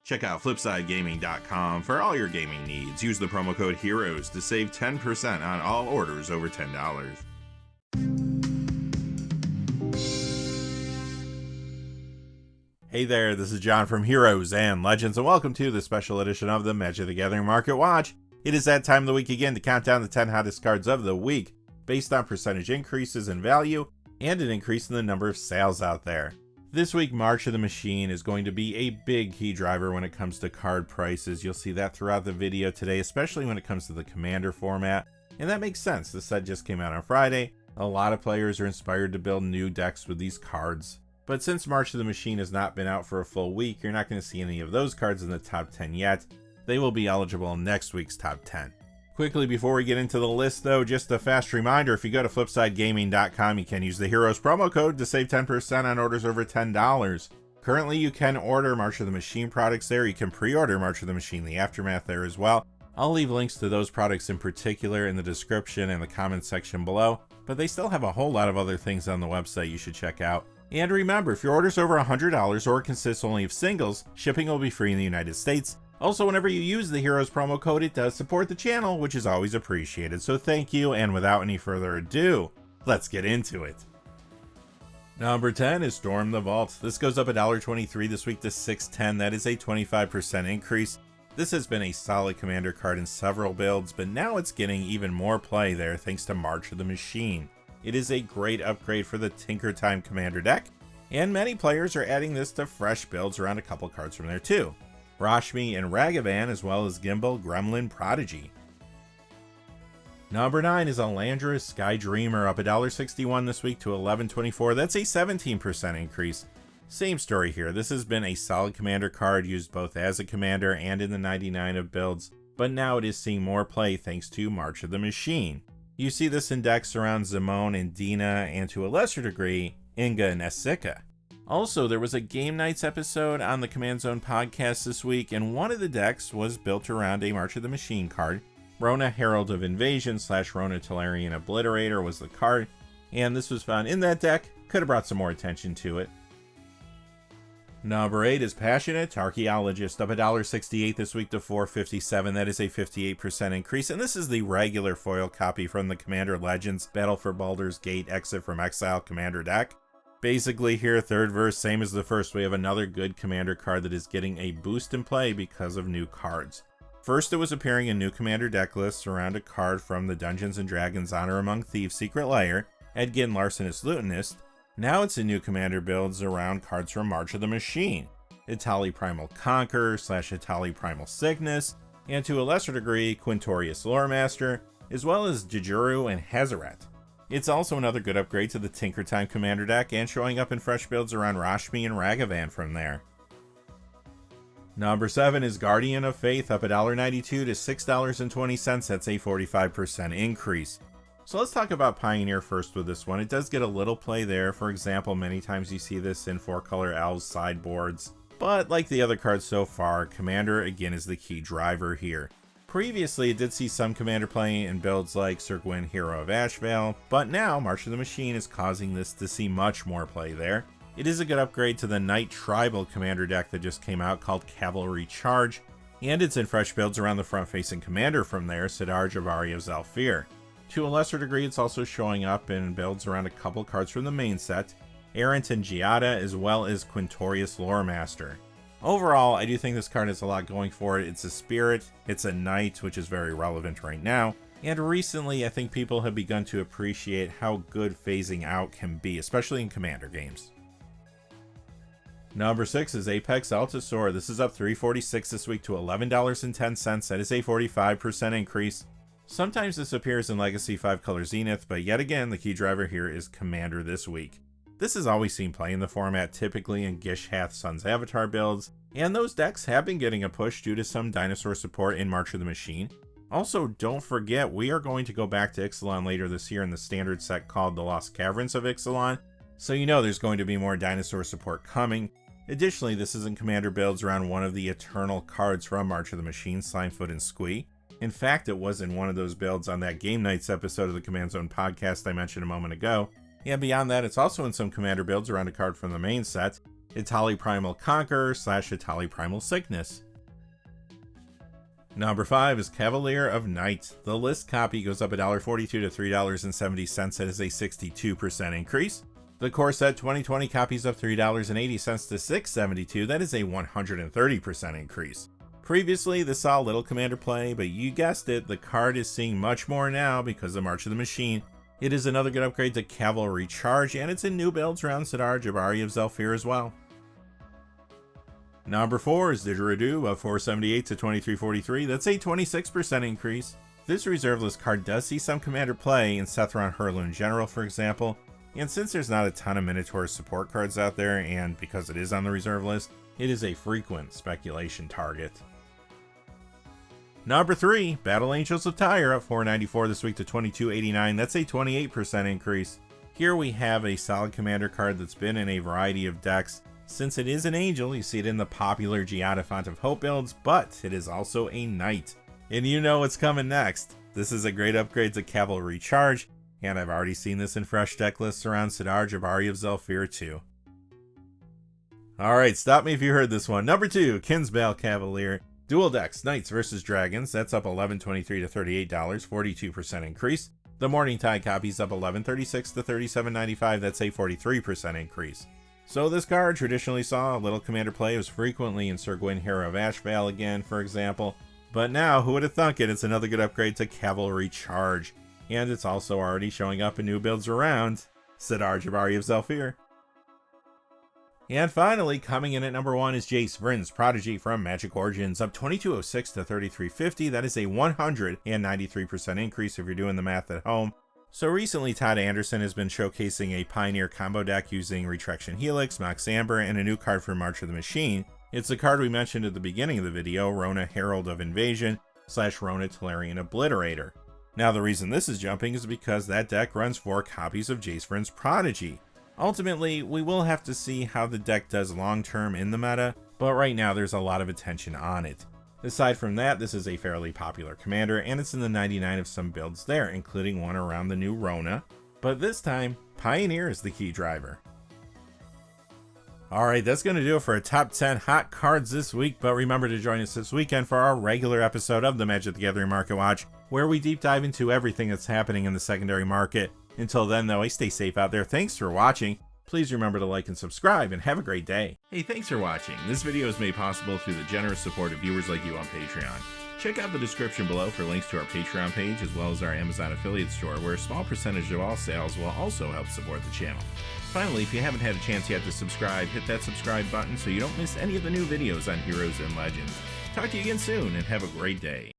Check out FlipsideGaming.com for all your gaming needs. Use the promo code HEROES to save 10% on all orders over $10. Hey there, this is John from Heroes and Legends, and welcome to the special edition of the Magic the Gathering Market Watch. It is that time of the week again to count down the 10 hottest cards of the week, based on percentage increases in value and an increase in the number of sales out there. This week, March of the Machine is going to be a big key driver when it comes to card prices. You'll see that throughout the video today, especially when it comes to the Commander format. And that makes sense. The set just came out on Friday. A lot of players are inspired to build new decks with these cards. But since March of the Machine has not been out for a full week, you're not going to see any of those cards in the top 10 yet. They will be eligible in next week's top 10. Quickly, before we get into the list though, just a fast reminder, if you go to FlipsideGaming.com, you can use the Heroes promo code to save 10% on orders over $10. Currently, you can order March of the Machine products there. You can pre-order March of the Machine, the Aftermath there as well. I'll leave links to those products in particular in the description and the comments section below, but they still have a whole lot of other things on the website you should check out. And remember, if your order's over $100 or consists only of singles, shipping will be free in the United States. Also, whenever you use the Heroes promo code, it does support the channel, which is always appreciated. So thank you, and without any further ado, let's get into it. Number 10 is Storm the Vault. This goes up $1.23 this week to $6.10. That is a 25% increase. This has been a solid Commander card in several builds, but now it's getting even more play there thanks to March of the Machine. It is a great upgrade for the Tinker Time Commander deck, and many players are adding this to fresh builds around a couple cards from there too. Rashmi and Ragavan, as well as Gimbal, Gremlin, Prodigy. Number 9 is Elandra Sky Dreamer, up $1.61 this week to $11.24. That's a 17% increase. Same story here. This has been a solid Commander card used both as a Commander and in the 99 of builds, but now it is seeing more play thanks to March of the Machine. You see this in decks around Zimone and Dina, and to a lesser degree, Inga and Esika. Also, there was a Game Nights episode on the Command Zone podcast this week, and one of the decks was built around a March of the Machine card. Rona Herald of Invasion / Rona Tolarian Obliterator was the card, and this was found in that deck. Could have brought some more attention to it. Number 8 is Passionate Archaeologist, up $1.68 this week to $4.57. That is a 58% increase, and this is the regular foil copy from the Commander Legends Battle for Baldur's Gate Exit from Exile Commander deck. Basically here, third verse, same as the first, we have another good Commander card that is getting a boost in play because of new cards. First, it was appearing in new Commander deck lists around a card from the Dungeons & Dragons Honor Among Thieves Secret Lair, Edgin Larcenist Lutenist. Now it's in new Commander builds around cards from March of the Machine, Itali Primal Conqueror / Itali Primal Cygnus, and to a lesser degree, Quintorius Loremaster, as well as Jujuru and Hazaret. It's also another good upgrade to the Tinker Time Commander deck and showing up in fresh builds around Rashmi and Ragavan from there. Number 7 is Guardian of Faith, up $1.92 to $6.20. That's a 45% increase. So let's talk about Pioneer first with this one. It does get a little play there. For example, many times you see this in 4-color Elves sideboards. But like the other cards so far, Commander again is the key driver here. Previously, it did see some Commander play in builds like Sir Gwyn, Hero of Ashvale, but now March of the Machine is causing this to see much more play there. It is a good upgrade to the Knight Tribal Commander deck that just came out called Cavalry Charge, and it's in fresh builds around the front-facing Commander from there, Sidar Javari of Zalfir. To a lesser degree, it's also showing up in builds around a couple cards from the main set, Errant and Giada, as well as Quintorius Loremaster. Overall, I do think this card has a lot going for it. It's a spirit, it's a knight, which is very relevant right now, and recently I think people have begun to appreciate how good phasing out can be, especially in Commander games. Number 6 is Apex Altisaur. This is up $3.46 this week to $11.10. That is a 45% increase. Sometimes this appears in Legacy 5-color Zenith, but yet again, the key driver here is Commander this week. This has always seen play in the format, typically in Gishhath Sun's Avatar builds, and those decks have been getting a push due to some dinosaur support in March of the Machine. Also, don't forget, we are going to go back to Ixalan later this year in the standard set called The Lost Caverns of Ixalan, so you know there's going to be more dinosaur support coming. Additionally, this is in Commander builds around one of the Eternal cards from March of the Machine, Slimefoot and Squee. In fact, it was in one of those builds on that Game Nights episode of the Command Zone podcast I mentioned a moment ago. And beyond that, it's also in some Commander builds around a card from the main set. Etali Primal Conqueror / Etali Primal Sickness. Number 5 is Cavalier of Night. The list copy goes up $1.42 to $3.70. That is a 62% increase. The core set 2020 copies up $3.80 to $6.72. That is a 130% increase. Previously, this saw little commander play, but you guessed it, the card is seeing much more now because of March of the Machine. It is another good upgrade to Cavalry Charge, and it's in new builds around Sidar, Jabari of Zelfir as well. Number 4 is Didgeridoo of $4.78 to $23.43. That's a 26% increase. This reserve list card does see some commander play in Sethron Hurloon General, for example, and since there's not a ton of Minotaur support cards out there, and because it is on the reserve list, it is a frequent speculation target. Number 3, Battle Angels of Tyre up $4.94 this week to $22.89. That's a 28% increase. Here we have a solid commander card that's been in a variety of decks. Since it is an angel, you see it in the popular Giada Font of Hope builds, but it is also a knight. And you know what's coming next. This is a great upgrade to Cavalry Charge, and I've already seen this in fresh deck lists around Sidar, Jabari of Zelfir too. Alright, stop me if you heard this one. Number 2, Kinsbale Cavalier. Dual decks, Knights versus Dragons. That's up $11.23 to $38, 42% increase. The Morningtide copies up $11.36 to $37.95. That's a 43% increase. So this card traditionally saw a little commander play. It was frequently in Sir Gwyn, Hero of Ashvale again, for example. But now, who would have thunk it? It's another good upgrade to Cavalry Charge. And it's also already showing up in new builds around Sidar, Jabari of Zelfir. And finally, coming in at number 1 is Jace Vryn's Prodigy from Magic Origins, up $22.06 to $33.50. That is a 193% increase if you're doing the math at home. So recently, Todd Anderson has been showcasing a Pioneer combo deck using Retraction Helix, Mox Amber, and a new card from March of the Machine. It's the card we mentioned at the beginning of the video, Rona Herald of Invasion / Rona Tolarian Obliterator. Now the reason this is jumping is because that deck runs 4 copies of Jace Vryn's Prodigy. Ultimately, we will have to see how the deck does long term in the meta, but right now there's a lot of attention on it. Aside from that, this is a fairly popular commander, and it's in the 99 of some builds there, including one around the new Rona, but this time, Pioneer is the key driver. Alright, that's going to do it for a top 10 hot cards this week, but remember to join us this weekend for our regular episode of the Magic the Gathering Market Watch, where we deep dive into everything that's happening in the secondary market. Until then, though, stay safe out there. Thanks for watching. Please remember to like and subscribe, and have a great day. Hey, thanks for watching. This video is made possible through the generous support of viewers like you on Patreon. Check out the description below for links to our Patreon page, as well as our Amazon affiliate store, where a small percentage of all sales will also help support the channel. Finally, if you haven't had a chance yet to subscribe, hit that subscribe button so you don't miss any of the new videos on Heroes and Legends. Talk to you again soon, and have a great day.